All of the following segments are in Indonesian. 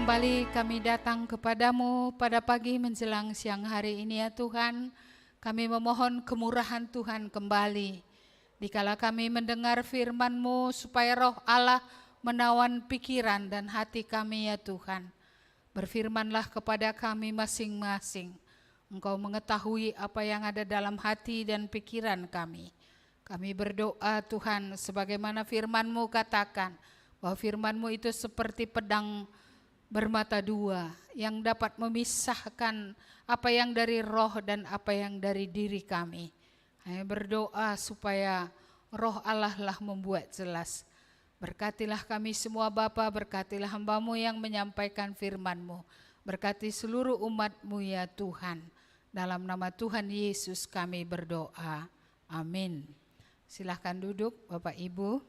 Kembali kami datang kepadamu pada pagi menjelang siang hari ini ya Tuhan. Kami memohon kemurahan Tuhan kembali. Dikala kami mendengar firman-Mu supaya roh Allah menawan pikiran dan hati kami ya Tuhan. Berfirmanlah kepada kami masing-masing. Engkau mengetahui apa yang ada dalam hati dan pikiran kami. Kami berdoa Tuhan sebagaimana firman-Mu katakan. Bahwa firman-Mu itu seperti pedang bermata dua yang dapat memisahkan apa yang dari roh dan apa yang dari diri kami. Kami berdoa supaya roh Allah lah membuat jelas. Berkatilah kami semua Bapa, berkatilah hamba-Mu yang menyampaikan firman-Mu. Berkati seluruh umat-Mu ya Tuhan. Dalam nama Tuhan Yesus kami berdoa. Amin. Silahkan duduk Bapak Ibu.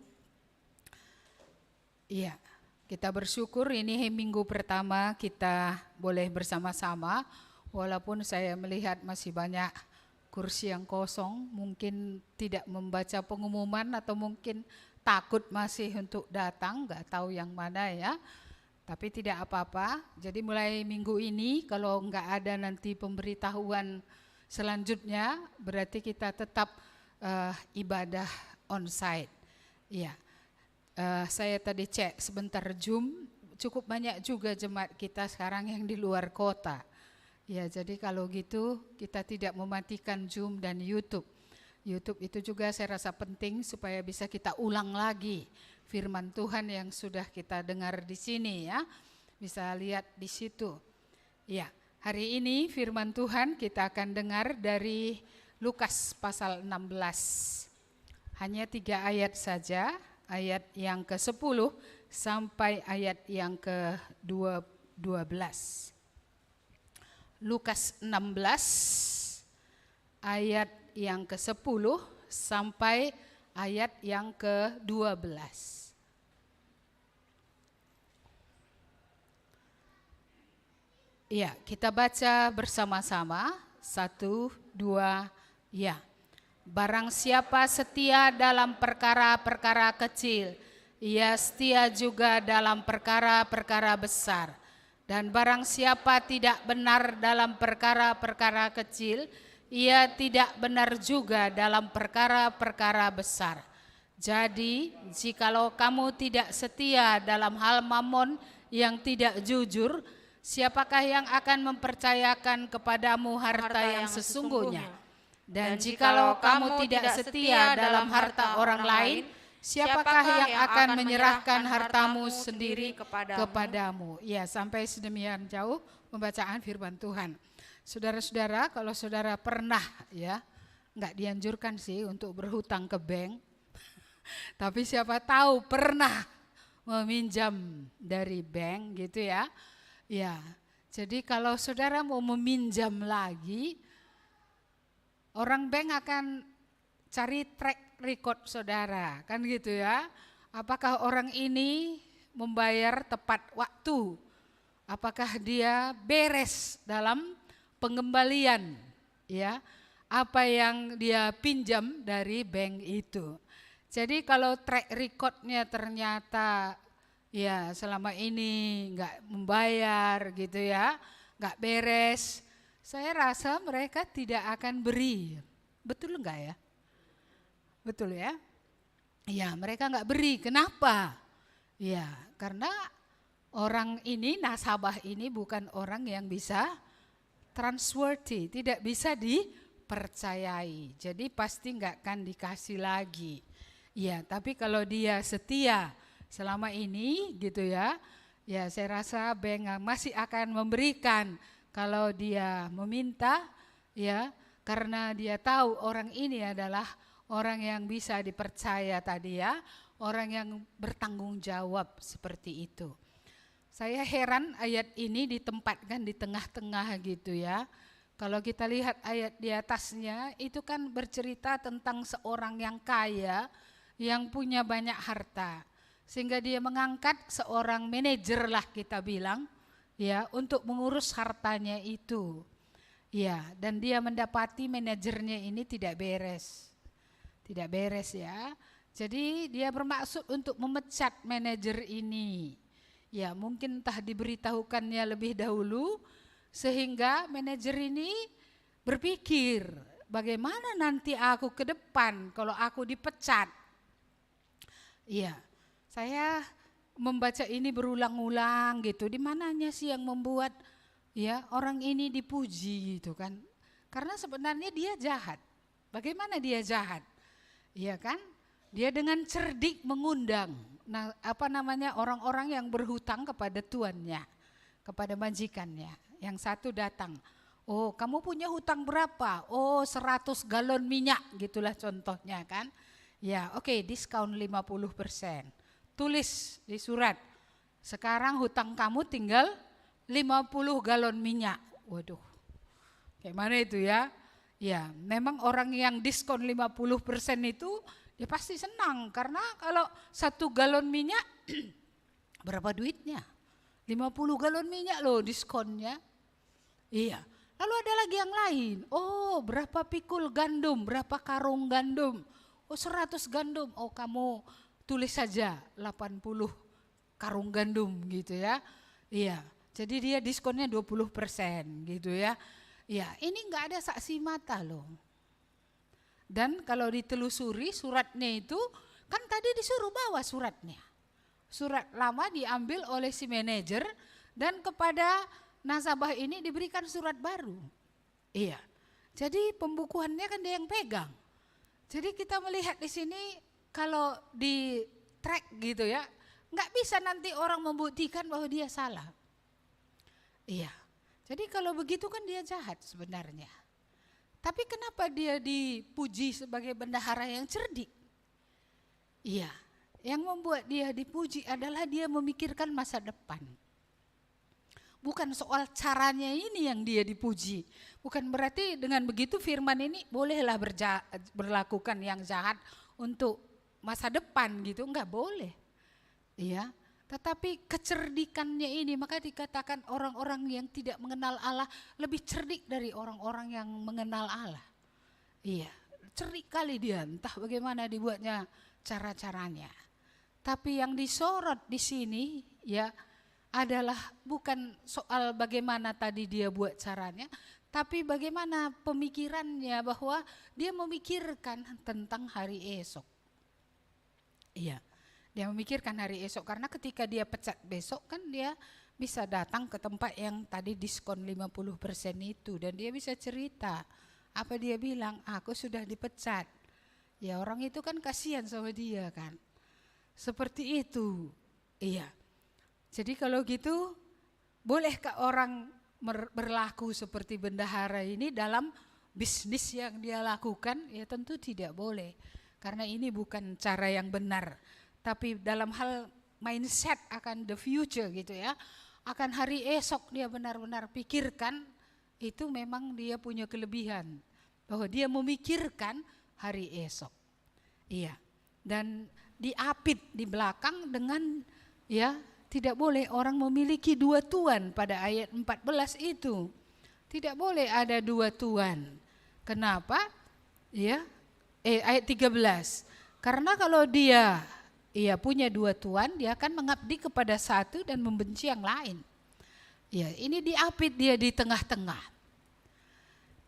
Iya. Kita bersyukur ini minggu pertama kita boleh bersama-sama, walaupun saya melihat masih banyak kursi yang kosong, mungkin tidak membaca pengumuman atau mungkin takut masih untuk datang, nggak tahu yang mana ya, tapi tidak apa-apa. Jadi mulai minggu ini kalau nggak ada nanti pemberitahuan selanjutnya, berarti kita tetap ibadah onsite, ya. Saya tadi cek sebentar Zoom, cukup banyak juga jemaat kita sekarang yang di luar kota. Ya, jadi kalau gitu kita tidak mematikan Zoom dan YouTube. YouTube itu juga saya rasa penting supaya bisa kita ulang lagi firman Tuhan yang sudah kita dengar di sini ya. Bisa lihat di situ. Ya, hari ini firman Tuhan kita akan dengar dari Lukas pasal 16. Hanya 3 ayat saja. Ayat yang ke-10 sampai ayat yang ke-12. Lukas 16 ayat yang ke-10 sampai ayat yang ke-12. Ya, kita baca bersama-sama. 1, 2, ya. Barang siapa setia dalam perkara-perkara kecil, ia setia juga dalam perkara-perkara besar. Dan barang siapa tidak benar dalam perkara-perkara kecil, ia tidak benar juga dalam perkara-perkara besar. Jadi, jikalau kamu tidak setia dalam hal mamon yang tidak jujur, siapakah yang akan mempercayakan kepadamu harta yang sesungguhnya? Dan jikalau kamu tidak setia dalam harta orang lain, siapakah yang akan menyerahkan hartamu sendiri kepadamu? Ya, sampai sedemikian jauh pembacaan firman Tuhan. Saudara-saudara, kalau saudara pernah ya, nggak dianjurkan sih untuk berhutang ke bank, tapi siapa tahu pernah meminjam dari bank gitu ya. Ya, jadi kalau saudara mau meminjam lagi, orang bank akan cari track record saudara, kan gitu ya. Apakah orang ini membayar tepat waktu? Apakah dia beres dalam pengembalian ya apa yang dia pinjam dari bank itu. Jadi kalau track recordnya ternyata ya selama ini nggak membayar gitu ya, nggak beres, saya rasa mereka tidak akan beri. Betul enggak ya? Betul ya? Ya, mereka enggak beri. Kenapa? Ya, karena orang ini, nasabah ini bukan orang yang bisa trustworthy, tidak bisa dipercayai. Jadi pasti enggak akan dikasih lagi. Ya, tapi kalau dia setia selama ini gitu ya, ya saya rasa bank masih akan memberikan. Kalau dia meminta, ya, karena dia tahu orang ini adalah orang yang bisa dipercaya tadi ya, orang yang bertanggung jawab seperti itu. Saya heran ayat ini ditempatkan di tengah-tengah gitu ya. Kalau kita lihat ayat di atasnya, itu kan bercerita tentang seorang yang kaya, yang punya banyak harta. Sehingga dia mengangkat seorang manajer lah kita bilang, ya, untuk mengurus hartanya itu. Ya, dan dia mendapati manajernya ini tidak beres. Tidak beres ya. Jadi dia bermaksud untuk memecat manajer ini. Ya, mungkin entah diberitahukannya lebih dahulu sehingga manajer ini berpikir, bagaimana nanti aku ke depan kalau aku dipecat. Iya, saya membaca ini berulang-ulang gitu. Di mananya sih yang membuat ya orang ini dipuji gitu kan? Karena sebenarnya dia jahat. Bagaimana dia jahat? Iya kan? Dia dengan cerdik mengundang orang-orang yang berhutang kepada tuannya, kepada majikannya. Yang satu datang, oh kamu punya hutang berapa? Oh 100 galon minyak, gitulah contohnya kan. Ya oke, diskon 50%. Tulis di surat, sekarang hutang kamu tinggal 50 galon minyak. Waduh, kayak mana itu ya? Ya memang orang yang diskon 50% itu dia pasti senang, karena kalau 1 galon minyak berapa duitnya? 50 galon minyak loh diskonnya. Iya. Lalu ada lagi yang lain. Oh, berapa pikul gandum, berapa karung gandum? Oh, 100 gandum. Oh, kamu tulis saja 80 karung gandum gitu ya. Iya. Jadi dia diskonnya 20% gitu ya. Iya, ini enggak ada saksi mata loh. Dan kalau ditelusuri suratnya itu, kan tadi disuruh bawa suratnya. Surat lama diambil oleh si manajer dan kepada nasabah ini diberikan surat baru. Iya. Jadi pembukuannya kan dia yang pegang. Jadi kita melihat di sini kalau di track gitu ya, nggak bisa nanti orang membuktikan bahwa dia salah. Iya. Jadi kalau begitu kan dia jahat sebenarnya. Tapi kenapa dia dipuji sebagai bendahara yang cerdik? Iya, yang membuat dia dipuji adalah dia memikirkan masa depan. Bukan soal caranya ini yang dia dipuji. Bukan berarti dengan begitu firman ini bolehlah berlakukan yang jahat untuk masa depan gitu, enggak boleh. Iya. Tetapi kecerdikannya ini, maka dikatakan orang-orang yang tidak mengenal Allah lebih cerdik dari orang-orang yang mengenal Allah. Iya, cerdik kali dia, entah bagaimana dibuatnya cara-caranya. Tapi yang disorot di sini ya adalah bukan soal bagaimana tadi dia buat caranya, tapi bagaimana pemikirannya, bahwa dia memikirkan tentang hari esok. Iya. Dia memikirkan hari esok, karena ketika dia pecat besok kan dia bisa datang ke tempat yang tadi diskon 50% itu, dan dia bisa cerita. Apa dia bilang? Aku sudah dipecat. Ya orang itu kan kasihan sama dia kan. Seperti itu. Iya. Jadi kalau gitu, bolehkah orang berlaku seperti bendahara ini dalam bisnis yang dia lakukan? Ya tentu tidak boleh. Karena ini bukan cara yang benar. Tapi dalam hal mindset akan the future gitu ya, akan hari esok dia benar-benar pikirkan, itu memang dia punya kelebihan, bahwa dia memikirkan hari esok. Iya, dan diapit di belakang dengan ya, tidak boleh orang memiliki dua tuan pada ayat 14 itu. Tidak boleh ada dua tuan. Kenapa? Ya, ayat 13. Karena kalau dia punya dua tuan, dia akan mengabdi kepada satu dan membenci yang lain. Ya, ini diapit dia di tengah-tengah.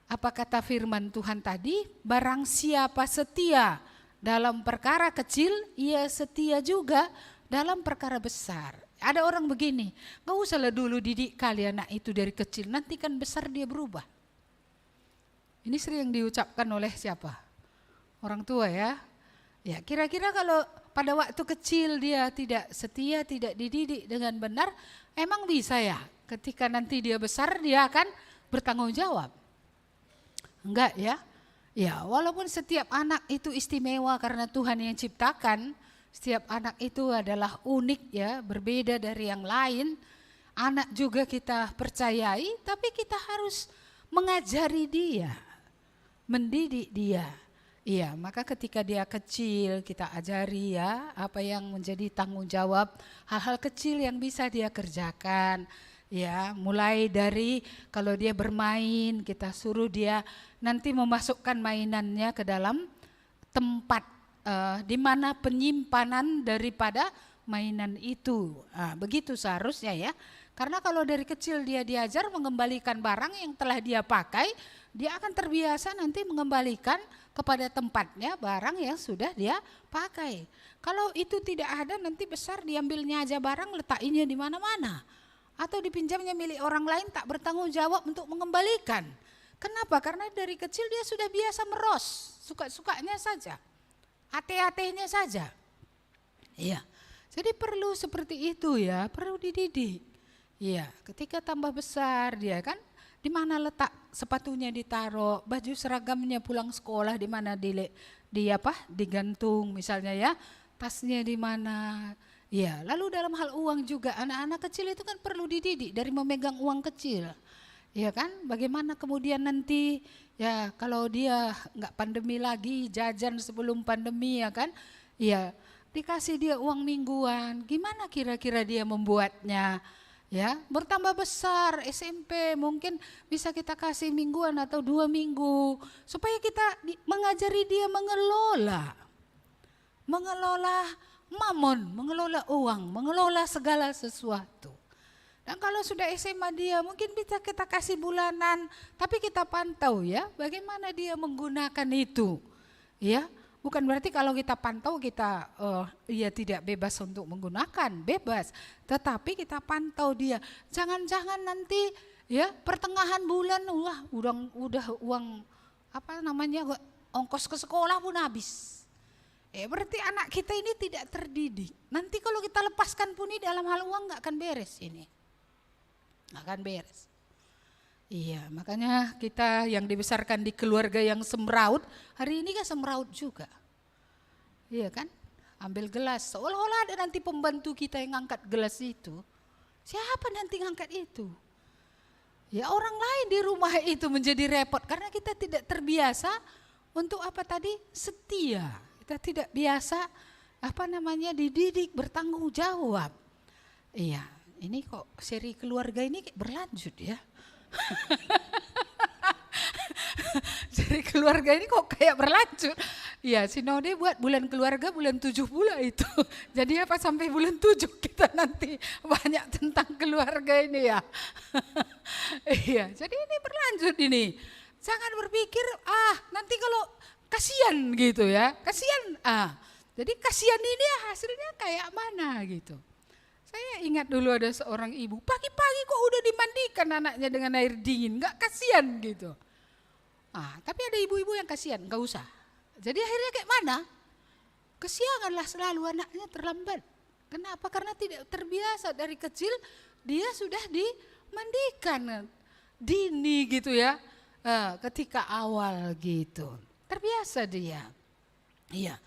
Apa kata firman Tuhan tadi? Barang siapa setia dalam perkara kecil, ia setia juga dalam perkara besar. Ada orang begini, gak usahlah dulu didik kali anak itu dari kecil, nanti kan besar dia berubah. Ini sering diucapkan oleh siapa? Orang tua ya. Ya, kira-kira kalau pada waktu kecil dia tidak setia, tidak dididik dengan benar, emang bisa ya ketika nanti dia besar dia akan bertanggung jawab? Enggak ya. Ya, walaupun setiap anak itu istimewa karena Tuhan yang ciptakan, setiap anak itu adalah unik ya, berbeda dari yang lain. Anak juga kita percayai, tapi kita harus mengajari dia, mendidik dia. Iya, maka ketika dia kecil kita ajari ya apa yang menjadi tanggung jawab, hal-hal kecil yang bisa dia kerjakan. Ya, mulai dari kalau dia bermain kita suruh dia nanti memasukkan mainannya ke dalam tempat di mana penyimpanan daripada mainan itu. Begitu seharusnya ya. Karena kalau dari kecil dia diajar mengembalikan barang yang telah dia pakai, dia akan terbiasa nanti mengembalikan kepada tempatnya barang yang sudah dia pakai. Kalau itu tidak ada, nanti besar diambilnya aja barang, letaknya di mana-mana. Atau dipinjamnya milik orang lain, tak bertanggung jawab untuk mengembalikan. Kenapa? Karena dari kecil dia sudah biasa meros, suka-sukanya saja, ate-atenya saja. Iya, jadi perlu seperti itu ya, perlu dididik. Iya, ketika tambah besar dia kan, di mana letak sepatunya ditaruh, baju seragamnya pulang sekolah di mana digantung misalnya ya, tasnya di mana. Ya, lalu dalam hal uang juga anak-anak kecil itu kan perlu dididik dari memegang uang kecil. Ya kan, bagaimana kemudian nanti ya kalau dia nggak pandemi lagi, jajan sebelum pandemi ya kan, ya dikasih dia uang mingguan, gimana kira-kira dia membuatnya? Ya, bertambah besar SMP mungkin bisa kita kasih mingguan atau 2 minggu supaya kita mengajari dia mengelola mamon, mengelola uang, mengelola segala sesuatu. Dan kalau sudah SMA dia mungkin bisa kita kasih bulanan, tapi kita pantau ya bagaimana dia menggunakan itu. Ya, bukan berarti kalau kita pantau kita tidak bebas untuk menggunakan, bebas. Tetapi kita pantau dia. Jangan-jangan nanti ya pertengahan bulan udah uang ongkos ke sekolah pun habis. Berarti anak kita ini tidak terdidik. Nanti kalau kita lepaskan pun ini dalam hal uang nggak akan beres ini. Nggak akan beres. Iya, makanya kita yang dibesarkan di keluarga yang semraut, hari ini kan semraut juga. Iya kan? Ambil gelas, seolah-olah ada nanti pembantu kita yang ngangkat gelas itu. Siapa nanti ngangkat itu? Ya orang lain di rumah itu menjadi repot karena kita tidak terbiasa untuk setia. Kita tidak biasa dididik bertanggung jawab. Iya, ini kok seri keluarga ini berlanjut ya. Jadi keluarga ini kok kayak berlanjut. Ya, Sinode buat bulan keluarga bulan 7 pula itu. Jadi sampai bulan 7 kita nanti banyak tentang keluarga ini ya. Iya, jadi ini berlanjut ini. Jangan berpikir nanti kalau kasihan gitu ya. Kasihan jadi kasihan ini hasilnya kayak mana gitu. Saya ingat dulu ada seorang ibu, pagi-pagi kok udah dimandikan anaknya dengan air dingin, gak kasihan gitu. Tapi ada ibu-ibu yang kasihan, gak usah. Jadi akhirnya kayak mana? Kesianganlah selalu anaknya terlambat. Kenapa? Karena tidak terbiasa dari kecil dia sudah dimandikan dini gitu ya, ketika awal gitu. Terbiasa dia. Iya,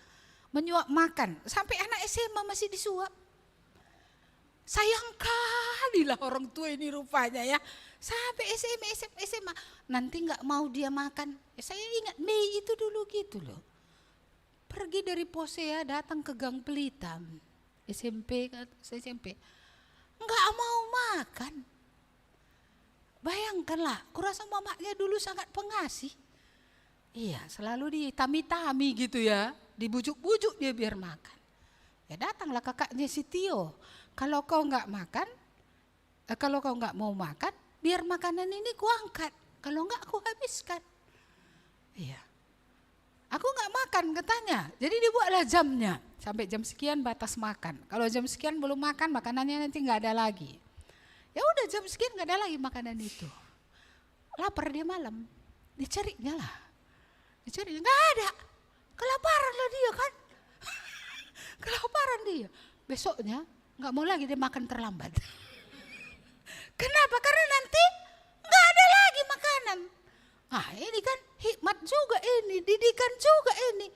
menyuap makan, sampai anak SMA masih disuap. Sayang kali lah orang tua ini rupanya ya. Sampai SMA nanti gak mau dia makan. Saya ingat Mei itu dulu gitu loh. Pergi dari Posea datang ke Gang Pelitam. SMP. Gak mau makan. Bayangkanlah, kurasa mamanya dulu sangat pengasih. Iya, selalu ditami-tami gitu ya. Dibujuk-bujuk dia biar makan. Ya datanglah kakaknya si Tio. Kalau kau nggak mau makan, biar makanan ini kuangkat. Kalau nggak aku habiskan. Iya. Aku nggak makan katanya. Jadi dibuatlah jamnya. Sampai jam sekian batas makan. Kalau jam sekian belum makan, makanannya nanti nggak ada lagi. Ya udah jam sekian nggak ada lagi makanan itu. Lapar dia malam. Dicarinya lah. Dicari nggak ada. Kelaparan lah dia kan. Kelaparan dia. Besoknya nggak mau lagi dia makan terlambat. Kenapa? Karena nanti nggak ada lagi makanan. Ini kan hikmat juga ini, didikan juga ini.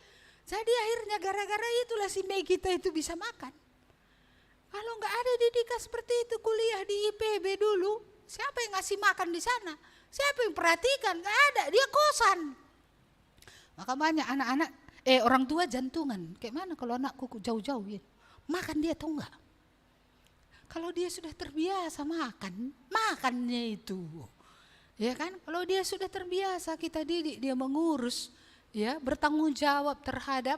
Jadi akhirnya gara-gara itulah si Mei kita itu bisa makan. Kalau nggak ada didikan seperti itu, kuliah di IPB dulu, siapa yang ngasih makan di sana? Siapa yang perhatikan? Nggak ada, dia kosan. Maka banyak anak-anak, orang tua jantungan. Kayak mana kalau anakku jauh-jauh ya? Makan dia tuh enggak? Kalau dia sudah terbiasa makannya itu. Ya kan? Kalau dia sudah terbiasa kita didik dia mengurus, ya, bertanggung jawab terhadap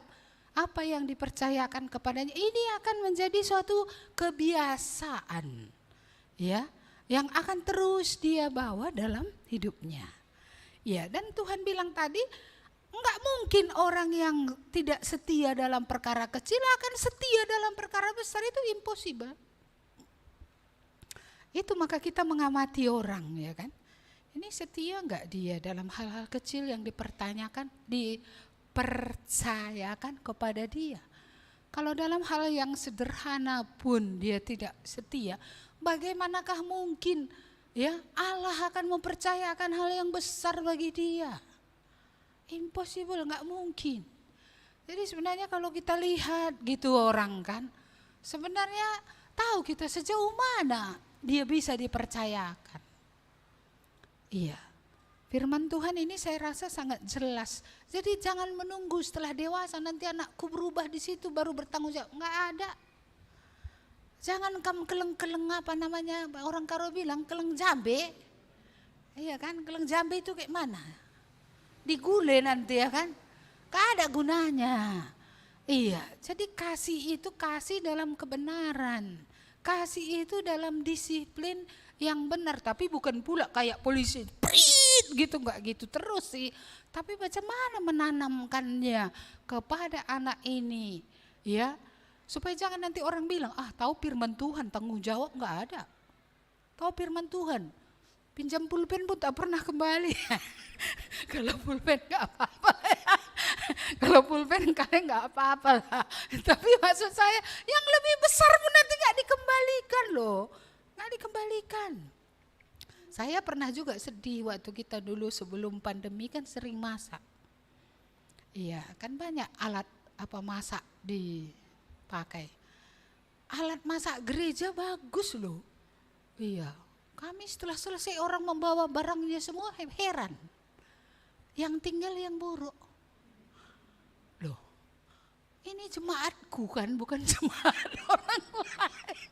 apa yang dipercayakan kepadanya ini akan menjadi suatu kebiasaan, ya, yang akan terus dia bawa dalam hidupnya. Ya, dan Tuhan bilang tadi, enggak mungkin orang yang tidak setia dalam perkara kecil akan setia dalam perkara besar, itu impossible. Itu maka kita mengamati orang, ya kan. Ini setia enggak dia dalam hal-hal kecil yang dipertanyakan, dipercayakan kepada dia. Kalau dalam hal yang sederhana pun dia tidak setia, bagaimanakah mungkin ya Allah akan mempercayakan hal yang besar bagi dia? Impossible, enggak mungkin. Jadi sebenarnya kalau kita lihat gitu orang kan, sebenarnya tahu kita sejauh mana dia bisa dipercayakan. Iya, firman Tuhan ini saya rasa sangat jelas. Jadi jangan menunggu setelah dewasa nanti anakku berubah di situ baru bertanggung jawab. Enggak ada. Jangan kamu keleng-keleng apa namanya, orang Karo bilang keleng jambe. Iya kan, keleng jambe itu kayak mana? Digule nanti ya kan, gak ada gunanya. Iya, jadi kasih itu kasih dalam kebenaran. Kasih itu dalam disiplin yang benar, tapi bukan pula kayak polisi, prit gitu, enggak gitu terus sih. Tapi bagaimana menanamkannya kepada anak ini, ya, supaya jangan nanti orang bilang, tahu firman Tuhan tanggung jawab, enggak ada. Tahu firman Tuhan, pinjam pulpen pun tak pernah kembali. Kalau pulpen enggak apa-apa ya. Kalau pulpen kalian enggak apa-apa lah. Tapi maksud saya yang lebih besar pun nanti enggak dikembalikan loh. Enggak dikembalikan. Saya pernah juga sedih waktu kita dulu sebelum pandemi kan sering masak. Iya, kan banyak alat apa masak dipakai. Alat masak gereja bagus loh. Iya. Kami setelah selesai orang membawa barangnya semua heran. Yang tinggal yang buruk. Loh, ini jemaatku kan, bukan jemaat orang lain.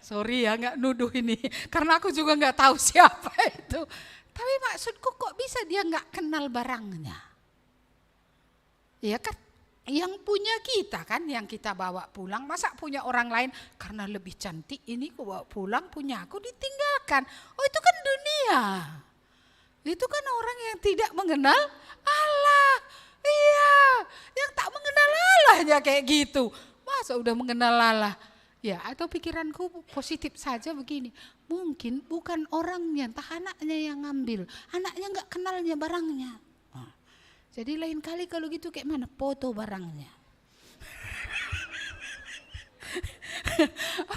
Sorry ya gak nuduh ini, karena aku juga gak tahu siapa itu. Tapi maksudku kok bisa dia gak kenal barangnya. Ya kan, yang punya kita kan, yang kita bawa pulang, masa punya orang lain karena lebih cantik ini aku bawa pulang, punya aku ditinggalkan. Oh itu kan dunia, itu kan orang yang tidak mengenal Allah. Iya, yang tak mengenal Allahnya kayak gitu. Masa udah mengenal Allah? Ya, atau pikiranku positif saja begini, mungkin bukan orangnya, entah anaknya yang ngambil, anaknya gak kenalnya barangnya. Jadi lain kali kalau gitu kayak mana? Foto barangnya.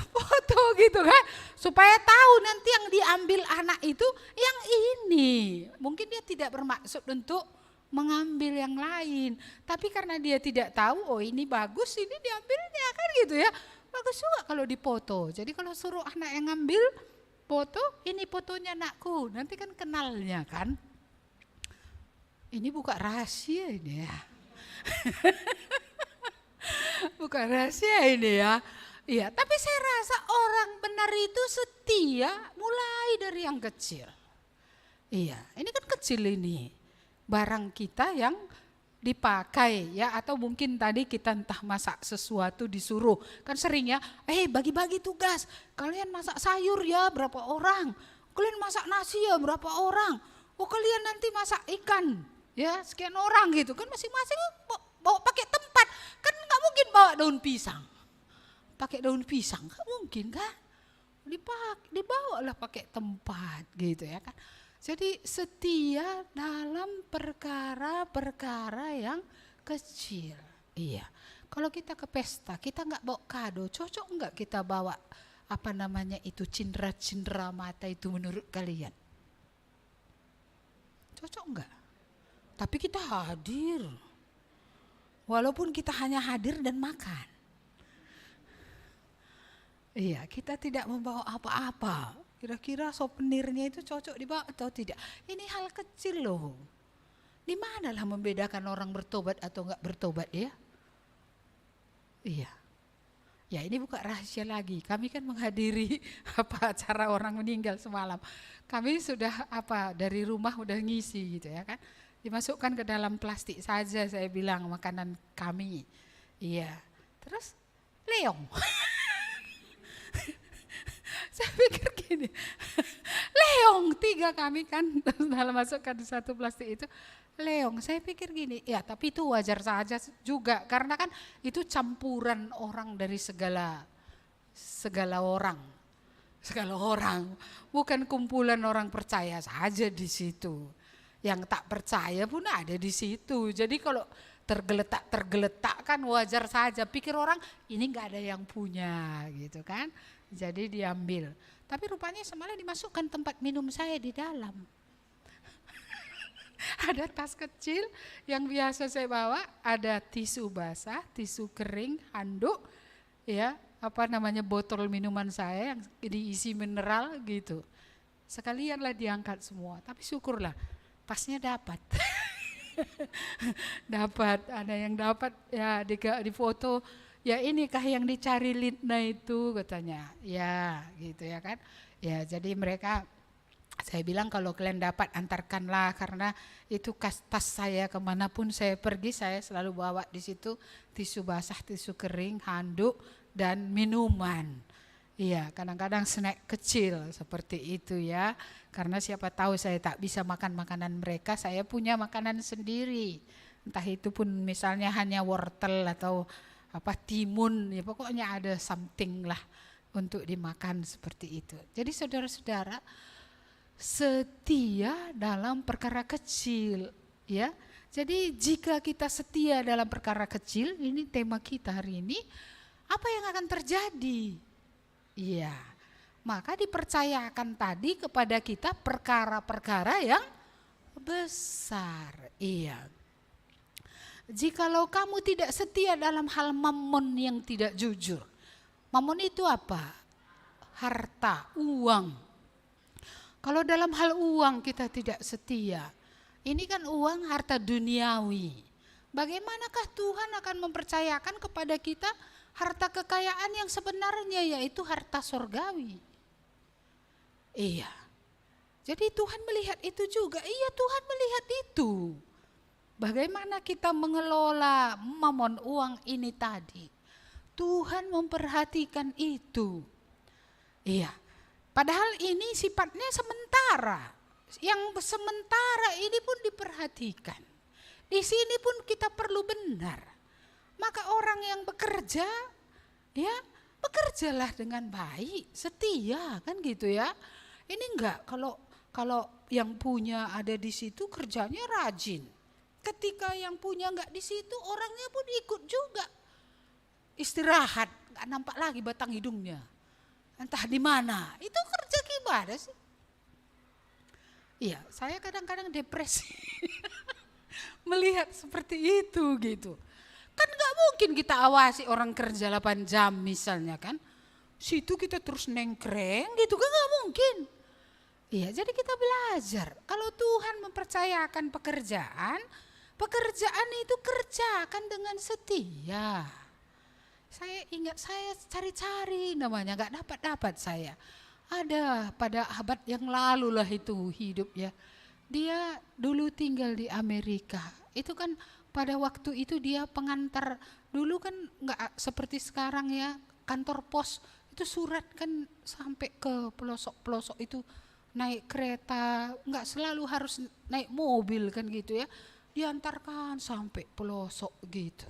Foto gitu kan. Supaya tahu nanti yang diambil anak itu yang ini. Mungkin dia tidak bermaksud untuk mengambil yang lain. Tapi karena dia tidak tahu, oh ini bagus, ini diambilnya kan gitu ya. Bagus juga kalau dipoto. Jadi kalau suruh anak yang ngambil foto, ini fotonya anakku. Nanti kan kenalnya kan. Ini bukan rahasia ini ya. Bukan rahasia ini ya. Iya, tapi saya rasa orang benar itu setia mulai dari yang kecil. Iya, ini kan kecil ini. Barang kita yang dipakai ya, atau mungkin tadi kita entah masak sesuatu disuruh. Kan seringnya, bagi-bagi tugas. Kalian masak sayur ya berapa orang. Kalian masak nasi ya berapa orang. Oh kalian nanti masak ikan. Ya sekian orang gitu kan, masing-masing bawa pakai tempat. Kan gak mungkin bawa daun pisang. Pakai daun pisang, gak mungkin kan. Dibawalah pakai tempat gitu ya kan. Jadi setia dalam perkara-perkara yang kecil. Iya, kalau kita ke pesta, kita gak bawa kado, cocok gak kita bawa apa namanya itu cindera-cindera mata itu menurut kalian? Cocok enggak? Tapi kita hadir. Walaupun kita hanya hadir dan makan. Iya, kita tidak membawa apa-apa. Kira-kira souvenirnya itu cocok dibawa atau tidak? Ini hal kecil loh. Di manalah membedakan orang bertobat atau enggak bertobat ya? Iya. Ya ini bukan rahasia lagi. Kami kan menghadiri acara orang meninggal semalam. Kami sudah dari rumah udah ngisi gitu ya kan. Dimasukkan ke dalam plastik saja saya bilang makanan kami. Iya. Terus leong. Saya pikir gini, leong 3 kami kan dalam masukkan di satu plastik itu, leong. Saya pikir gini, ya tapi itu wajar saja juga karena kan itu campuran orang dari segala orang, bukan kumpulan orang percaya saja di situ. Yang tak percaya pun ada di situ. Jadi kalau tergeletak kan wajar saja. Pikir orang ini nggak ada yang punya gitu kan. Jadi diambil. Tapi rupanya semalam dimasukkan tempat minum saya di dalam. Ada tas kecil yang biasa saya bawa, ada tisu basah, tisu kering, handuk, ya, botol minuman saya yang diisi mineral gitu. Sekalianlah diangkat semua. Tapi syukurlah, pasnya dapat. Dapat, ada yang dapat ya di foto. Ya inikah yang dicari Lidna itu katanya, ya gitu ya kan. Ya jadi mereka, saya bilang kalau kalian dapat antarkanlah karena itu tas saya kemanapun saya pergi saya selalu bawa di situ tisu basah, tisu kering, handuk dan minuman. Iya kadang-kadang snack kecil seperti itu ya. Karena siapa tahu saya tak bisa makan makanan mereka, saya punya makanan sendiri. Entah itu pun misalnya hanya wortel atau timun, ya pokoknya ada something lah untuk dimakan seperti itu. Jadi saudara-saudara, setia dalam perkara kecil, ya. Jadi jika kita setia dalam perkara kecil, ini tema kita hari ini, apa yang akan terjadi? Iya, maka dipercayakan tadi kepada kita perkara-perkara yang besar. Iya. Jikalau kamu tidak setia dalam hal mamon yang tidak jujur. Mamon itu apa? Harta, uang. Kalau dalam hal uang kita tidak setia, ini kan uang harta duniawi. Bagaimanakah Tuhan akan mempercayakan kepada kita harta kekayaan yang sebenarnya, yaitu harta sorgawi? Iya. Jadi Tuhan melihat itu juga. Iya, Tuhan melihat itu. Bagaimana kita mengelola mamon uang ini tadi? Tuhan memperhatikan itu. Iya. Padahal ini sifatnya sementara. Yang sementara ini pun diperhatikan. Di sini pun kita perlu benar. Maka orang yang bekerja, ya bekerjalah dengan baik, setia kan gitu ya. Ini enggak kalau yang punya ada di situ kerjanya rajin. Ketika yang punya enggak di situ, orangnya pun ikut juga. Istirahat, enggak nampak lagi batang hidungnya. Entah di mana. Itu kerja gimana sih? Iya, saya kadang-kadang depresi. Melihat seperti itu gitu. Kan enggak mungkin kita awasi orang kerja 8 jam misalnya kan. Situ kita terus nengkreng gitu kan enggak mungkin. Iya, jadi kita belajar. Kalau Tuhan mempercayakan pekerjaan itu kerjakan dengan setia. Saya ingat saya cari-cari namanya, gak dapat saya. Ada pada abad yang lalu lah itu hidup ya. Dia dulu tinggal di Amerika. Itu kan pada waktu itu dia pengantar. Dulu kan gak seperti sekarang ya, kantor pos itu surat kan sampai ke pelosok-pelosok itu. Naik kereta, nggak selalu harus naik mobil kan gitu ya. Diantarkan sampai pelosok gitu.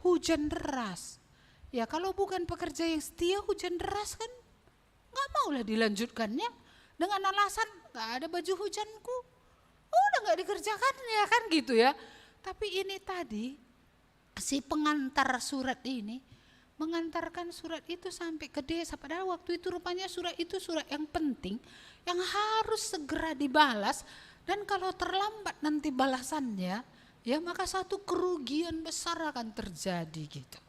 Hujan deras. Ya kalau bukan pekerja yang setia hujan deras kan nggak maulah dilanjutkannya. Dengan alasan nggak ada baju hujanku. Udah nggak dikerjakan ya kan gitu ya. Tapi ini tadi si pengantar surat ini mengantarkan surat itu sampai ke desa. Padahal waktu itu rupanya surat itu surat yang penting yang harus segera dibalas, dan kalau terlambat nanti balasannya ya maka satu kerugian besar akan terjadi gitu.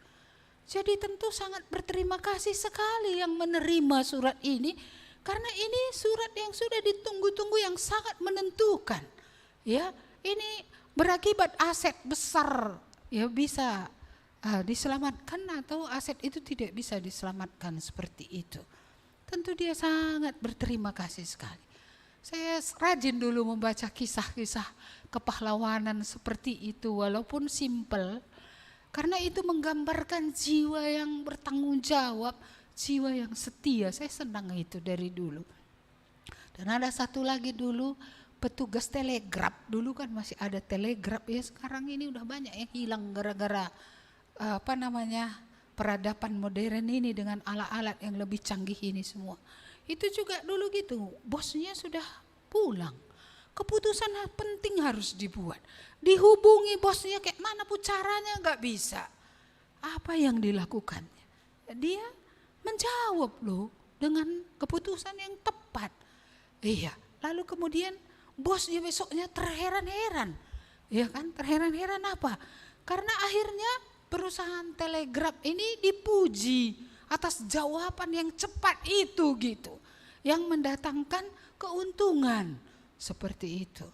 Jadi tentu sangat berterima kasih sekali yang menerima surat ini, karena ini surat yang sudah ditunggu-tunggu yang sangat menentukan. Ya, ini berakibat aset besar ya bisa diselamatkan atau aset itu tidak bisa diselamatkan seperti itu. Tentu dia sangat berterima kasih sekali. Saya rajin dulu membaca kisah-kisah kepahlawanan seperti itu, walaupun simpel, Karena itu menggambarkan jiwa yang bertanggung jawab, jiwa yang setia. Saya senang itu dari dulu. Dan ada satu lagi dulu, petugas telegraf. Dulu kan masih ada telegraf ya, sekarang ini udah banyak yang hilang gara-gara peradaban modern ini dengan alat-alat yang lebih canggih ini semua. Itu juga dulu gitu, bosnya sudah pulang. Keputusan penting harus dibuat. Dihubungi bosnya kayak mana pun caranya nggak bisa. Apa yang dilakukannya? Dia menjawab loh dengan keputusan yang tepat. Iya, lalu kemudian bosnya besoknya terheran-heran. Ya kan, terheran-heran apa? Karena akhirnya perusahaan telegraf ini dipuji atas jawaban yang cepat itu gitu. Yang mendatangkan keuntungan seperti itu.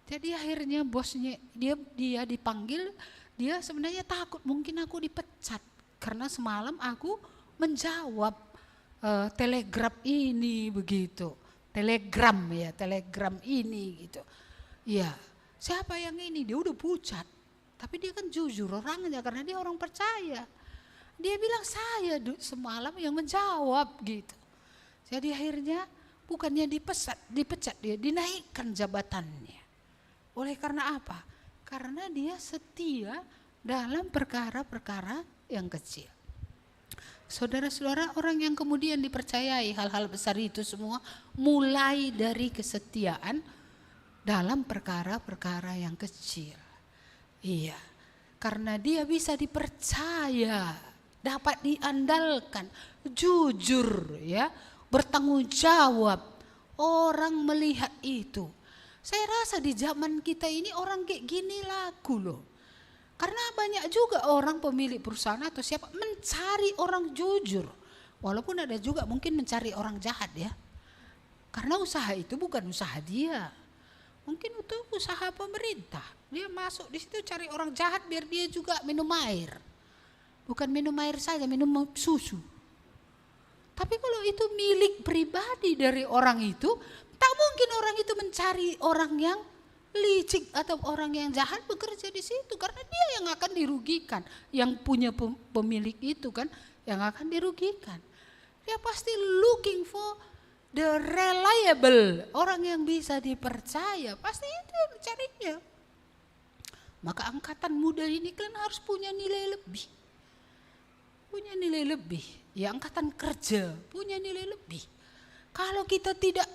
Jadi akhirnya bosnya dia dipanggil, dia sebenarnya takut mungkin aku dipecat karena semalam aku menjawab telegraf ini begitu. Telegram ini gitu. Ya, siapa yang ini? Dia udah pucat. Tapi dia kan jujur orangnya karena dia orang percaya. Dia bilang saya semalam yang menjawab gitu. Jadi akhirnya bukannya dipecat dia, dinaikkan jabatannya. Oleh karena apa? Karena dia setia dalam perkara-perkara yang kecil. Saudara-saudara, orang yang kemudian dipercayai hal-hal besar itu semua mulai dari kesetiaan dalam perkara-perkara yang kecil. Iya, karena dia bisa dipercaya, dapat diandalkan, jujur ya, bertanggung jawab. Orang melihat itu. Saya rasa di zaman kita ini orang kayak gini laku loh. Karena banyak juga orang pemilik perusahaan atau siapa mencari orang jujur. Walaupun ada juga mungkin mencari orang jahat ya. Karena usaha itu bukan usaha dia. Mungkin itu usaha pemerintah. Dia masuk di situ cari orang jahat biar dia juga minum air. Bukan minum air saja, minum susu. Tapi kalau itu milik pribadi dari orang itu, tak mungkin orang itu mencari orang yang licik atau orang yang jahat bekerja di situ, karena dia yang akan dirugikan, yang punya pemilik itu kan yang akan dirugikan. Dia pasti looking for the reliable, orang yang bisa dipercaya, pasti itu yang dicarinya. Maka angkatan muda ini kan harus punya nilai lebih. Punya nilai lebih. Ya, angkatan kerja punya nilai lebih. Kalau kita tidak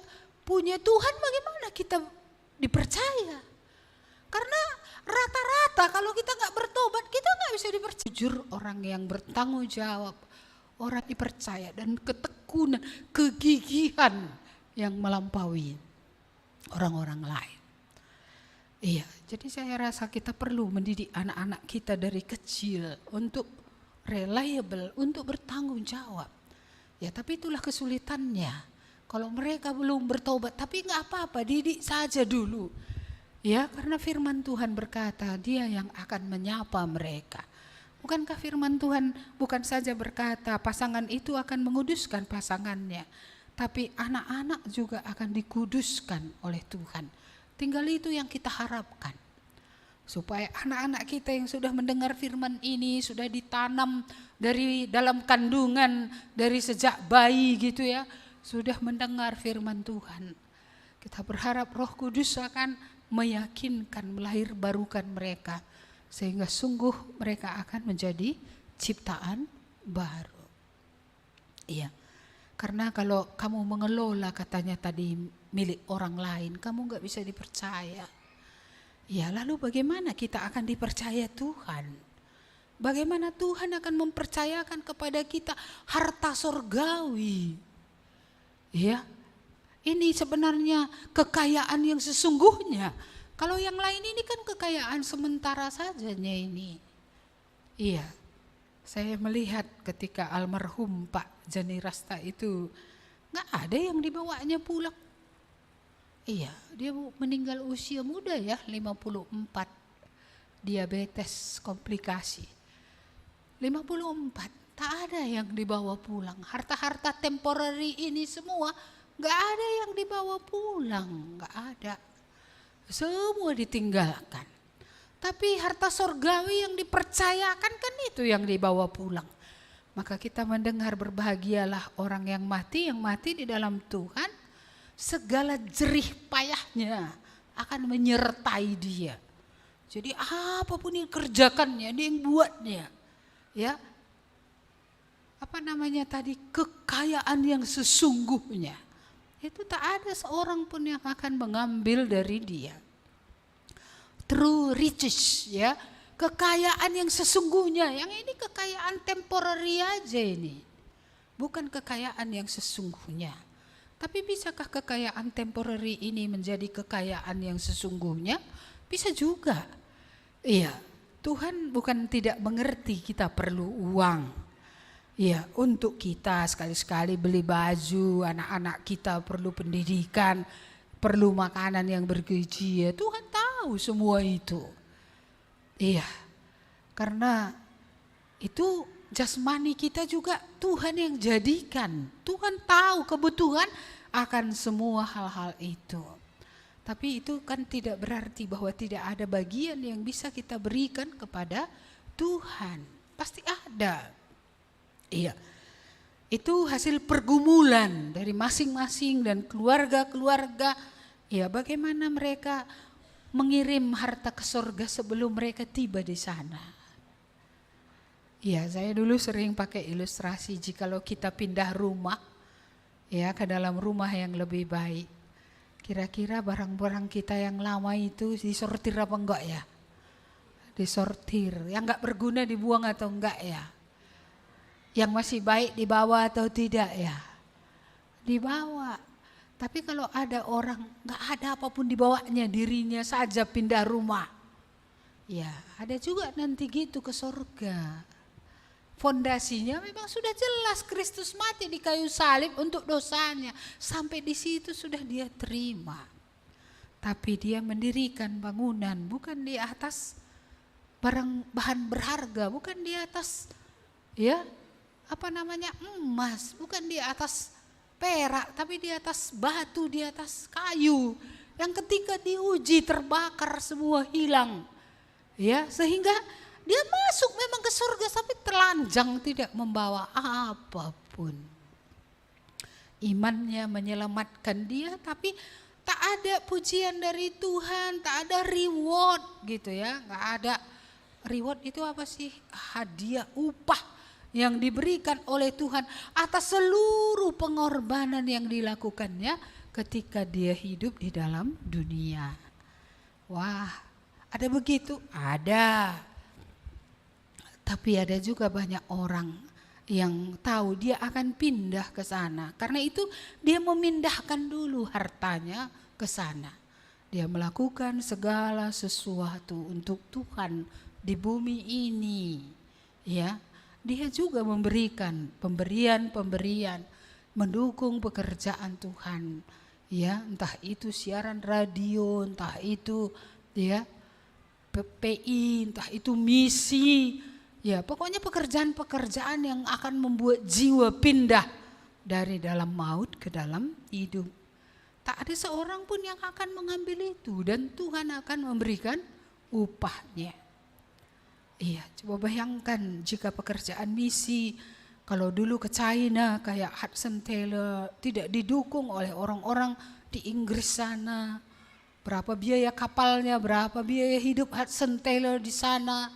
punya Tuhan, bagaimana kita dipercaya? Karena rata-rata kalau kita nggak bertobat, kita nggak bisa dipercaya. Jujur, orang yang bertanggung jawab, orang dipercaya, dan ketekunan, kegigihan yang melampaui orang-orang lain. Iya, jadi saya rasa kita perlu mendidik anak-anak kita dari kecil untuk reliable, untuk bertanggung jawab. Ya, tapi itulah kesulitannya. Kalau mereka belum bertobat, tapi nggak apa-apa, didik saja dulu. Ya, karena firman Tuhan berkata, Dia yang akan menyapa mereka. Bukankah firman Tuhan bukan saja berkata pasangan itu akan menguduskan pasangannya, tapi anak-anak juga akan dikuduskan oleh Tuhan. Tinggal itu yang kita harapkan. Supaya anak-anak kita yang sudah mendengar firman ini, sudah ditanam dari dalam kandungan, dari sejak bayi gitu ya, sudah mendengar firman Tuhan. Kita berharap Roh Kudus akan meyakinkan, melahirbarukan mereka, sehingga sungguh mereka akan menjadi ciptaan baru. Iya, karena kalau kamu mengelola katanya tadi milik orang lain, kamu gak bisa dipercaya. Ya, lalu bagaimana kita akan dipercaya Tuhan? Bagaimana Tuhan akan mempercayakan kepada kita harta surgawi? Ya, ini sebenarnya kekayaan yang sesungguhnya. Kalau yang lain ini kan kekayaan sementara sajanya ini. Iya, saya melihat ketika almarhum Pak Jani Rasta itu gak ada yang dibawanya pulang. Iya, dia meninggal usia muda ya, 54, diabetes komplikasi. 54, tak ada yang dibawa pulang. Harta-harta temporary ini semua gak ada yang dibawa pulang, gak ada. Semua ditinggalkan. Tapi harta sorgawi yang dipercayakan kan itu yang dibawa pulang. Maka kita mendengar berbahagialah orang yang mati di dalam Tuhan. Segala jerih payahnya akan menyertai dia. Jadi apapun yang kerjakannya, dia yang buatnya. Ya, apa namanya tadi, kekayaan yang sesungguhnya. Itu tak ada seorang pun yang akan mengambil dari dia. True riches, ya, kekayaan yang sesungguhnya. Yang ini kekayaan temporary aja ini, bukan kekayaan yang sesungguhnya. Tapi bisakah kekayaan temporary ini menjadi kekayaan yang sesungguhnya? Bisa juga. Iya, Tuhan bukan tidak mengerti kita perlu uang. Iya, untuk kita sekali-sekali beli baju, anak-anak kita perlu pendidikan, perlu makanan yang bergizi, ya Tuhan tahu semua itu. Iya, karena itu jasmani kita juga Tuhan yang jadikan. Tuhan tahu kebutuhan akan semua hal-hal itu. Tapi itu kan tidak berarti bahwa tidak ada bagian yang bisa kita berikan kepada Tuhan. Pasti ada. Iya. Itu hasil pergumulan dari masing-masing dan keluarga-keluarga. Ya, bagaimana mereka mengirim harta ke surga sebelum mereka tiba di sana. Ya, saya dulu sering pakai ilustrasi jikalau kita pindah rumah, ya, ke dalam rumah yang lebih baik. Kira-kira barang-barang kita yang lama itu disortir apa enggak ya? Disortir. Yang enggak berguna dibuang atau enggak ya? Yang masih baik dibawa atau tidak ya? Dibawa. Tapi kalau ada orang gak ada apapun dibawanya, dirinya saja pindah rumah. Ya, ada juga nanti gitu ke surga. Fondasinya memang sudah jelas, Kristus mati di kayu salib untuk dosanya. Sampai di situ sudah dia terima. Tapi dia mendirikan bangunan bukan di atas bahan berharga, bukan di atas emas, bukan di atas perak, tapi di atas batu, di atas kayu yang ketika diuji terbakar semua hilang, ya, sehingga dia masuk memang ke surga tapi telanjang, tidak membawa apapun. Imannya menyelamatkan dia, tapi tak ada pujian dari Tuhan, tak ada reward gitu ya, nggak ada reward. Itu apa sih? Hadiah, upah yang diberikan oleh Tuhan atas seluruh pengorbanan yang dilakukannya ketika dia hidup di dalam dunia. Wah, ada begitu? Ada. Tapi ada juga banyak orang yang tahu dia akan pindah ke sana. Karena itu dia memindahkan dulu hartanya ke sana. Dia melakukan segala sesuatu untuk Tuhan di bumi ini, ya. Dia juga memberikan pemberian-pemberian, mendukung pekerjaan Tuhan, ya, entah itu siaran radio, entah itu ya PPI, entah itu misi, ya pokoknya pekerjaan-pekerjaan yang akan membuat jiwa pindah dari dalam maut ke dalam hidup. Tak ada seorang pun yang akan mengambil itu dan Tuhan akan memberikan upahnya. Iya, coba bayangkan jika pekerjaan misi, kalau dulu ke China kayak Hudson Taylor tidak didukung oleh orang-orang di Inggris sana. Berapa biaya kapalnya, berapa biaya hidup Hudson Taylor di sana.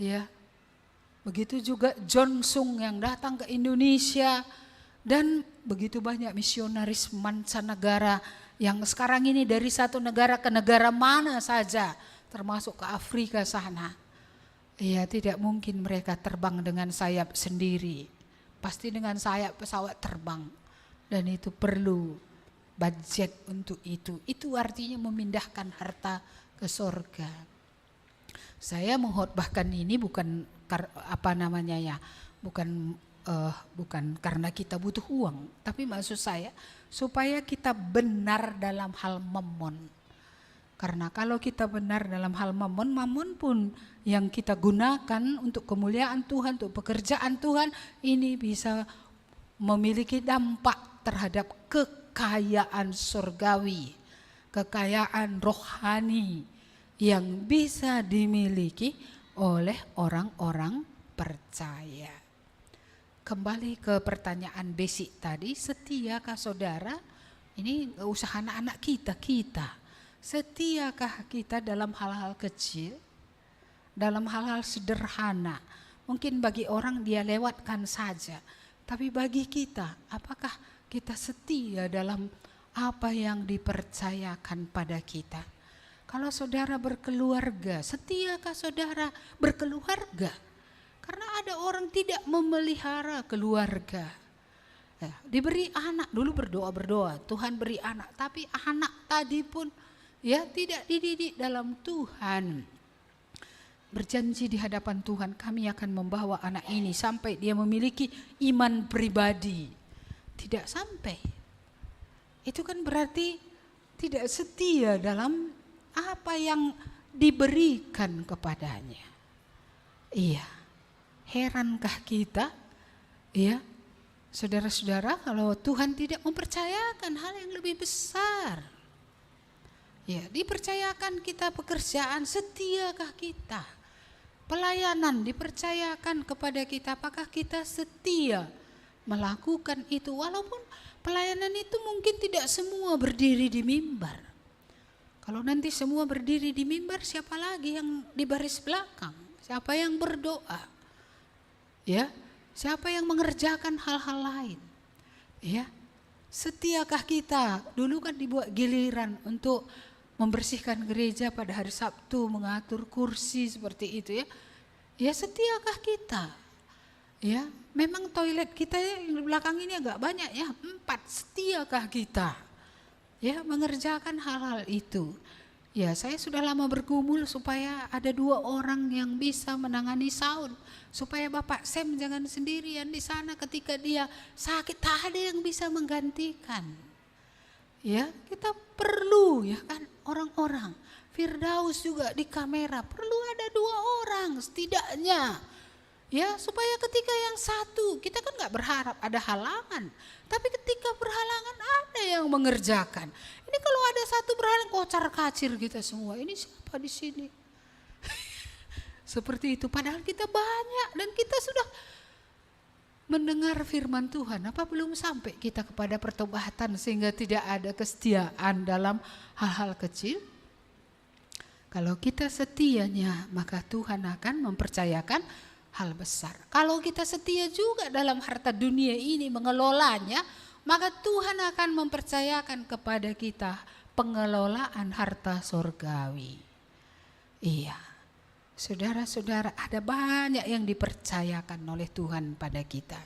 Ya. Begitu juga John Sung yang datang ke Indonesia dan begitu banyak misionaris mancanegara yang sekarang ini dari satu negara ke negara mana saja, termasuk ke Afrika sana. Ya, tidak mungkin mereka terbang dengan sayap sendiri. Pasti dengan sayap pesawat terbang. Dan itu perlu budget untuk itu. Itu artinya memindahkan harta ke surga. Saya mengkhotbahkan ini bukan bukan karena kita butuh uang, tapi maksud saya supaya kita benar dalam hal mamon. Karena kalau kita benar dalam hal mamon pun yang kita gunakan untuk kemuliaan Tuhan, untuk pekerjaan Tuhan, ini bisa memiliki dampak terhadap kekayaan surgawi, kekayaan rohani, yang bisa dimiliki oleh orang-orang percaya. Kembali ke pertanyaan basic tadi, setiakah saudara? Ini usaha anak-anak kita. Setiakah kita dalam hal-hal kecil, dalam hal-hal sederhana? Mungkin bagi orang dia lewatkan saja, tapi bagi kita, apakah kita setia dalam apa yang dipercayakan pada kita? Kalau saudara berkeluarga, setiakah saudara berkeluarga? Karena ada orang tidak memelihara keluarga. Ya, diberi anak, dulu berdoa, Tuhan beri anak, tapi anak tadi pun ya tidak dididik dalam Tuhan. Berjanji di hadapan Tuhan, kami akan membawa anak ini sampai dia memiliki iman pribadi. Tidak sampai. Itu kan berarti tidak setia dalam apa yang diberikan kepadanya. Iya, herankah kita? Ya, saudara-saudara, kalau Tuhan tidak mempercayakan hal yang lebih besar. Ya, dipercayakan kita pekerjaan, setiakah kita? Pelayanan dipercayakan kepada kita, apakah kita setia melakukan itu? Walaupun pelayanan itu mungkin tidak semua berdiri di mimbar. Kalau nanti semua berdiri di mimbar, siapa lagi yang di baris belakang? Siapa yang berdoa? Ya, siapa yang mengerjakan hal-hal lain? Ya, setiakah kita? Dulu kan dibuat giliran untuk membersihkan gereja pada hari Sabtu, mengatur kursi seperti itu ya. Ya, setiakah kita? Ya, memang toilet kita yang di belakang ini agak banyak ya, 4. Setiakah kita? Ya, mengerjakan hal-hal itu. Ya, saya sudah lama bergumul supaya ada 2 orang yang bisa menangani sound, supaya Bapak Sam jangan sendirian di sana ketika dia sakit, tak ada yang bisa menggantikan. Ya, kita perlu ya kan orang-orang. Firdaus juga di kamera, perlu ada 2 orang setidaknya. Ya, supaya ketika yang satu, kita kan gak berharap ada halangan. Tapi ketika berhalangan ada yang mengerjakan. Ini kalau ada satu berhalangan, kocar-kacir kita semua. Ini siapa di sini? Seperti itu, padahal kita banyak dan kita sudah mendengar firman Tuhan. Apa belum sampai kita kepada pertobatan sehingga tidak ada kesetiaan dalam hal-hal kecil? Kalau kita setianya, maka Tuhan akan mempercayakan hal besar. Kalau kita setia juga dalam harta dunia ini mengelolanya, maka Tuhan akan mempercayakan kepada kita pengelolaan harta surgawi. Iya, saudara-saudara, ada banyak yang dipercayakan oleh Tuhan pada kita.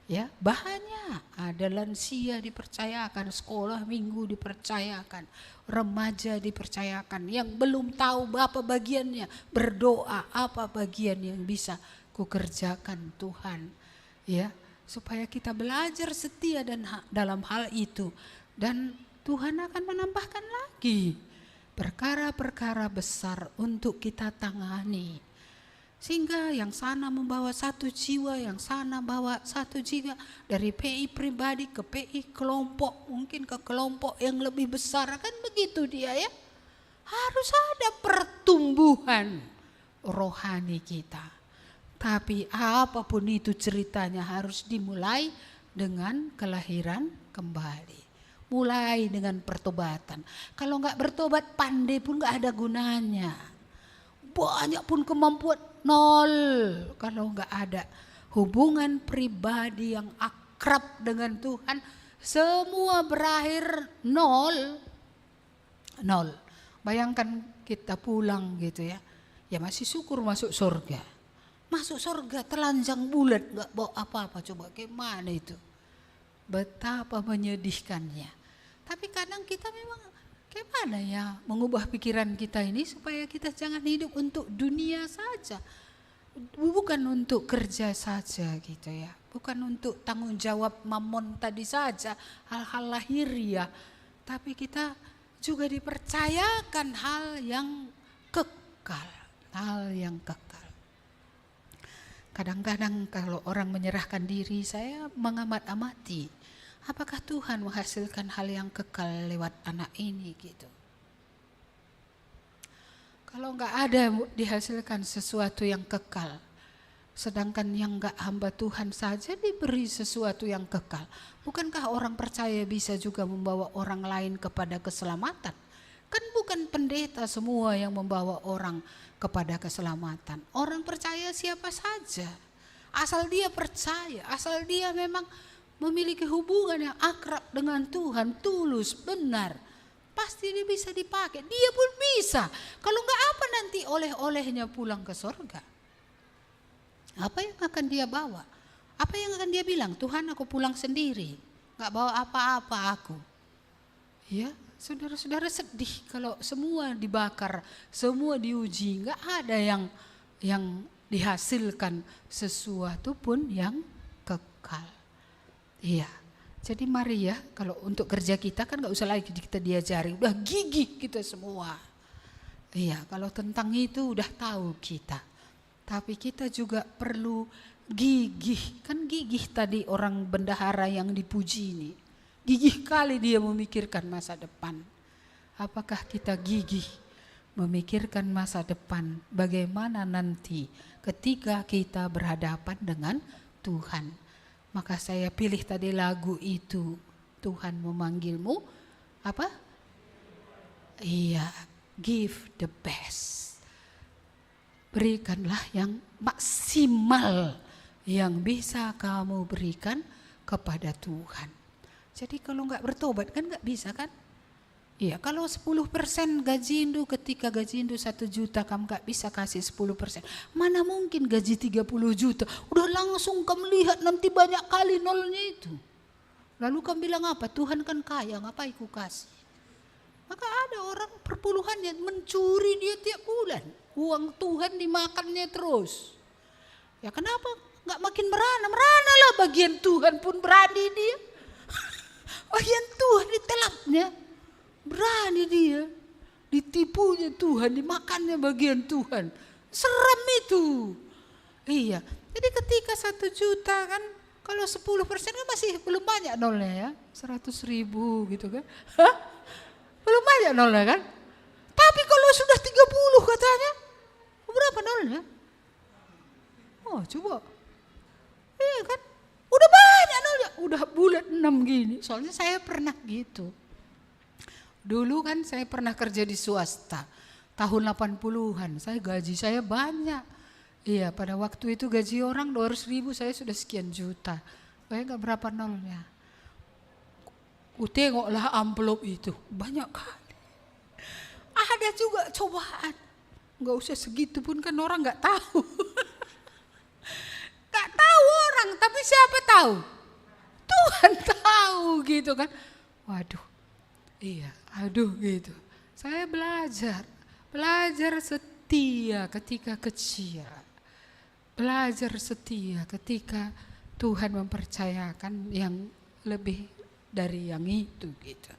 Ya, banyak. Ada lansia dipercayakan, sekolah minggu dipercayakan, remaja dipercayakan, yang belum tahu apa bagiannya, berdoa apa bagian yang bisa kukerjakan Tuhan. Ya, supaya kita belajar setia dan dalam hal itu, dan Tuhan akan menambahkan lagi perkara-perkara besar untuk kita tangani. Sehingga yang sana membawa 1 jiwa, yang sana bawa 1 jiwa, dari PI pribadi ke PI kelompok, mungkin ke kelompok yang lebih besar, kan begitu dia ya. Harus ada pertumbuhan rohani kita. Tapi apapun itu ceritanya harus dimulai dengan kelahiran kembali. Mulai dengan pertobatan. Kalau enggak bertobat, pandai pun enggak ada gunanya. Banyak pun kemampuan, nol. Kalau enggak ada hubungan pribadi yang akrab dengan Tuhan, semua berakhir nol. Nol. Bayangkan kita pulang gitu ya. Ya masih syukur masuk surga. Masuk surga telanjang bulat, enggak bawa apa-apa, coba gimana itu. Betapa menyedihkannya. Tapi kadang kita memang gimana ya mengubah pikiran kita ini supaya kita jangan hidup untuk dunia saja. Bukan untuk kerja saja gitu ya. Bukan untuk tanggung jawab mamon tadi saja, hal-hal lahiriah. Tapi kita juga dipercayakan hal yang kekal. Hal yang kekal. Kadang-kadang kalau orang menyerahkan diri, saya mengamat-amati. Apakah Tuhan menghasilkan hal yang kekal lewat anak ini gitu. Kalau nggak ada dihasilkan sesuatu yang kekal. Sedangkan yang nggak hamba Tuhan saja diberi sesuatu yang kekal. Bukankah orang percaya bisa juga membawa orang lain kepada keselamatan? Kan bukan pendeta semua yang membawa orang kepada keselamatan. Orang percaya siapa saja. Asal dia percaya, asal dia memang memiliki hubungan yang akrab dengan Tuhan, tulus, benar. Pasti dia bisa dipakai, dia pun bisa. Kalau enggak apa nanti oleh-olehnya pulang ke surga? Apa yang akan dia bawa? Apa yang akan dia bilang? Tuhan, aku pulang sendiri, enggak bawa apa-apa aku. Ya, saudara-saudara sedih kalau semua dibakar, semua diuji, enggak ada yang dihasilkan sesuatu pun yang kekal. Iya. Jadi mari ya, kalau untuk kerja kita kan gak usah lagi kita diajari, udah gigih kita semua. Iya, kalau tentang itu udah tahu kita. Tapi kita juga perlu gigih, kan gigih tadi orang bendahara yang dipuji ini. Gigih kali dia memikirkan masa depan. Apakah kita gigih memikirkan masa depan, bagaimana nanti ketika kita berhadapan dengan Tuhan. Maka saya pilih tadi lagu itu, Tuhan memanggilmu apa? Iya, give the best. Berikanlah yang maksimal yang bisa kamu berikan kepada Tuhan. Jadi kalau nggak bertobat kan nggak bisa kan? Iya, kalau 10% gaji Indu, ketika gaji Indu 1 juta kamu gak bisa kasih 10%. Mana mungkin gaji 30 juta, udah langsung kamu lihat nanti banyak kali nolnya itu. Lalu kamu bilang apa? Tuhan kan kaya, ngapain ku kasih? Maka ada orang perpuluhan yang mencuri dia tiap bulan. Uang Tuhan dimakannya terus. Ya kenapa gak makin merana? Merana lah, bagian Tuhan pun berani dia. Bagian Tuhan ditelapnya. Berani dia, ditipunya Tuhan, dimakannya bagian Tuhan. Seram itu. Iya, jadi ketika 1 juta kan, kalau 10% kan masih belum banyak nolnya ya. 100.000 gitu kan. Hah? Belum banyak nolnya kan. Tapi kalau sudah 30 katanya, berapa nolnya? Oh coba. Iya kan, udah banyak nolnya. Udah bulat 6 gini, soalnya saya pernah gitu. Dulu kan saya pernah kerja di swasta, tahun 80-an, gaji saya banyak. Iya, pada waktu itu gaji orang 200.000, saya sudah sekian juta. Bayangkan berapa nolnya. Tengoklah amplop itu, banyak kali. Ada juga cobaan, gak usah segitu pun kan orang gak tahu. Gak tahu orang, tapi siapa tahu? Tuhan tahu gitu kan. Waduh. Iya, aduh gitu. Saya belajar setia ketika kecil. Belajar setia ketika Tuhan mempercayakan yang lebih dari yang itu gitu.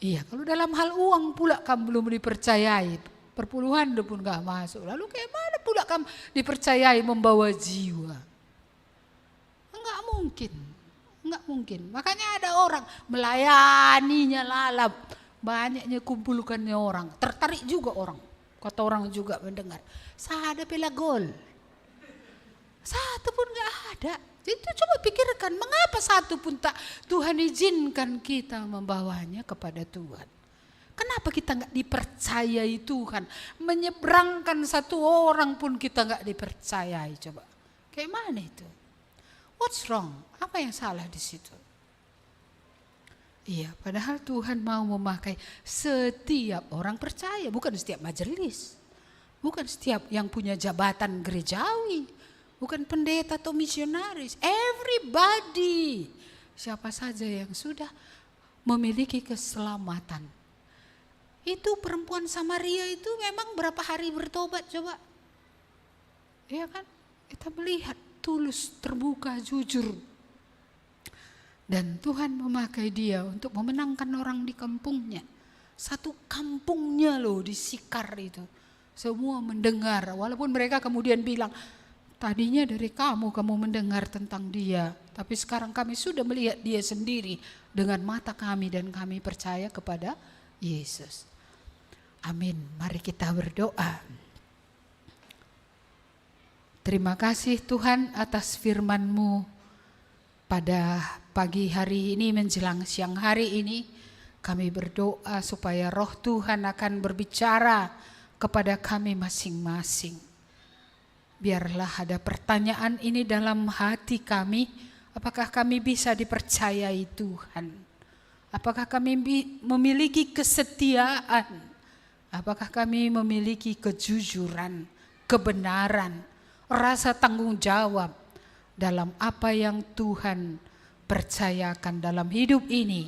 Iya, kalau dalam hal uang pula kamu belum dipercayai, perpuluhan pun gak masuk. Lalu kayak mana pula kamu dipercayai membawa jiwa? Enggak mungkin. Enggak mungkin. Makanya ada orang melayaninya lalap. Banyaknya kumpulkannya orang. Tertarik juga orang. Kata orang juga mendengar. Sada pela gol. Satu pun enggak ada. Jadi coba pikirkan. Mengapa satu pun tak Tuhan izinkan kita membawanya kepada Tuhan. Kenapa kita enggak dipercayai Tuhan. Menyeberangkan satu orang pun kita enggak dipercayai. Coba. Kayak mana itu? What's wrong? Apa yang salah di situ? Iya, padahal Tuhan mau memakai setiap orang percaya, bukan setiap majelis. Bukan setiap yang punya jabatan gerejawi, bukan pendeta atau misionaris. Everybody. Siapa saja yang sudah memiliki keselamatan. Itu perempuan Samaria itu memang berapa hari bertobat coba? Iya kan? Kita melihat tulus, terbuka, jujur. Dan Tuhan memakai dia untuk memenangkan orang di kampungnya. Satu kampungnya loh di Sikar itu. Semua mendengar, walaupun mereka kemudian bilang, tadinya dari kamu mendengar tentang dia. Tapi sekarang kami sudah melihat dia sendiri dengan mata kami dan kami percaya kepada Yesus. Amin. Mari kita berdoa. Terima kasih Tuhan atas firman-Mu pada pagi hari ini menjelang siang hari ini. Kami berdoa supaya Roh Tuhan akan berbicara kepada kami masing-masing. Biarlah ada pertanyaan ini dalam hati kami. Apakah kami bisa dipercayai Tuhan? Apakah kami memiliki kesetiaan? Apakah kami memiliki kejujuran, kebenaran, rasa tanggung jawab dalam apa yang Tuhan percayakan dalam hidup ini,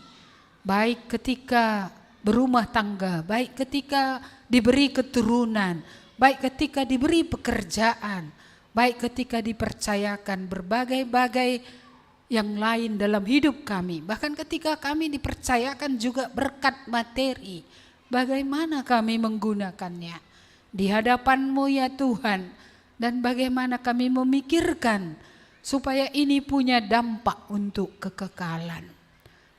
baik ketika berumah tangga, baik ketika diberi keturunan, baik ketika diberi pekerjaan, baik ketika dipercayakan berbagai-bagai yang lain dalam hidup kami, bahkan ketika kami dipercayakan juga berkat materi, bagaimana kami menggunakannya di hadapan-Mu ya Tuhan. Dan bagaimana kami memikirkan supaya ini punya dampak untuk kekekalan.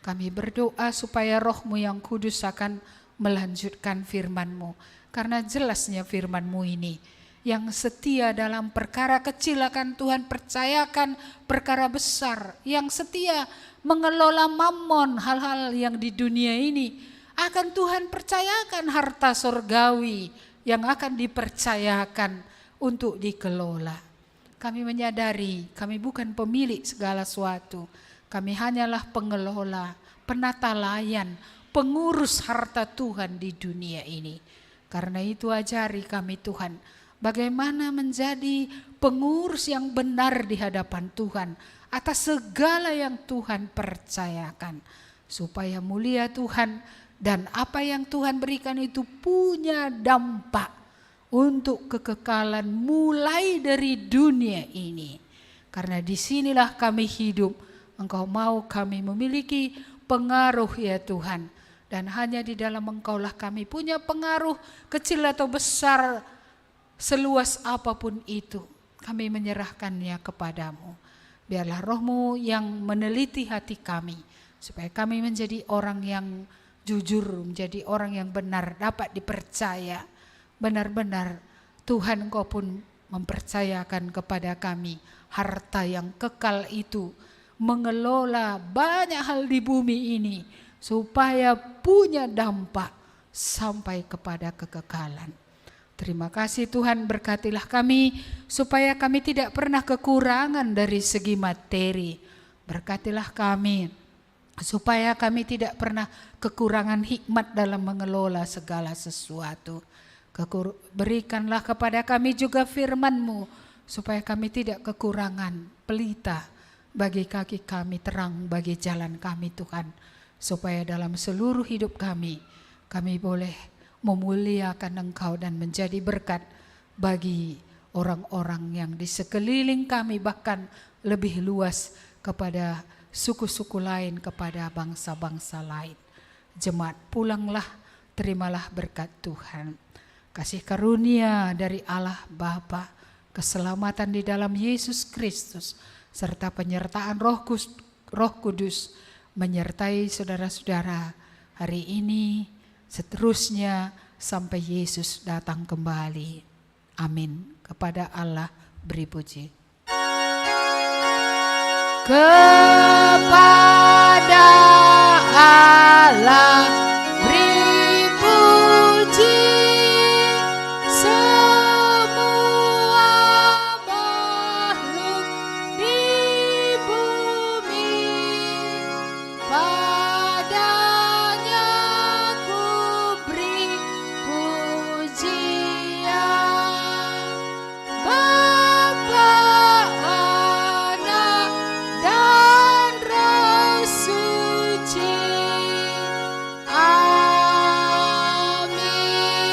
Kami berdoa supaya Roh-Mu yang kudus akan melanjutkan firman-Mu. Karena jelasnya firman-Mu ini, yang setia dalam perkara kecil akan Tuhan percayakan perkara besar. Yang setia mengelola mammon, hal-hal yang di dunia ini, akan Tuhan percayakan harta surgawi yang akan dipercayakan untuk dikelola. Kami menyadari kami bukan pemilik segala sesuatu. Kami hanyalah pengelola, penata layan, pengurus harta Tuhan di dunia ini. Karena itu ajari kami Tuhan, bagaimana menjadi pengurus yang benar di hadapan Tuhan atas segala yang Tuhan percayakan. Supaya mulia Tuhan dan apa yang Tuhan berikan itu punya dampak untuk kekekalan mulai dari dunia ini. Karena disinilah kami hidup. Engkau mau kami memiliki pengaruh ya Tuhan. Dan hanya di dalam Engkaulah kami punya pengaruh kecil atau besar, seluas apapun itu. Kami menyerahkannya kepadamu. Biarlah Roh-Mu yang meneliti hati kami. Supaya kami menjadi orang yang jujur, menjadi orang yang benar, dapat dipercaya. Benar-benar Tuhan Engkau pun mempercayakan kepada kami harta yang kekal itu, mengelola banyak hal di bumi ini supaya punya dampak sampai kepada kekekalan. Terima kasih Tuhan, berkatilah kami supaya kami tidak pernah kekurangan dari segi materi. Berkatilah kami supaya kami tidak pernah kekurangan hikmat dalam mengelola segala sesuatu. Berikanlah kepada kami juga firman-Mu supaya kami tidak kekurangan pelita bagi kaki kami, terang bagi jalan kami Tuhan. Supaya dalam seluruh hidup kami boleh memuliakan Engkau dan menjadi berkat bagi orang-orang yang di sekeliling kami, bahkan lebih luas kepada suku-suku lain, kepada bangsa-bangsa lain. Jemaat pulanglah, terimalah berkat Tuhan. Kasih karunia dari Allah Bapa, keselamatan di dalam Yesus Kristus, serta penyertaan Roh Kudus menyertai saudara-saudara hari ini, seterusnya sampai Yesus datang kembali. Amin. Kepada Allah beri puji. Kepada